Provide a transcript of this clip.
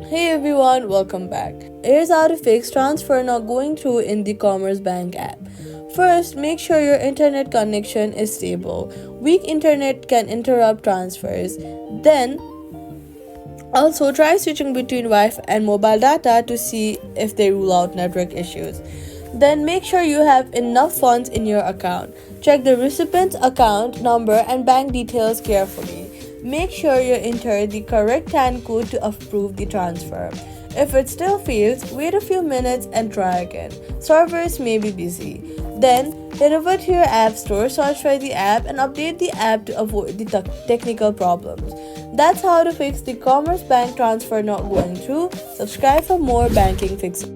Hey everyone, welcome back. Here's how to fix transfer not going through in the Commerzbank app. First, make sure your internet connection is stable. Weak internet can interrupt transfers. Then, also try switching between Wi-Fi and mobile data to see if they rule out network issues. Then make sure you have enough funds in your account. Check the recipient's account number and bank details carefully. Make sure you enter the correct TAN code to approve the transfer. If it still fails, wait a few minutes and try again. Servers may be busy. Then, head over to your app store, search for the app, and update the app to avoid the technical problems. That's how to fix the Commerzbank transfer not going through. Subscribe for more banking fixes.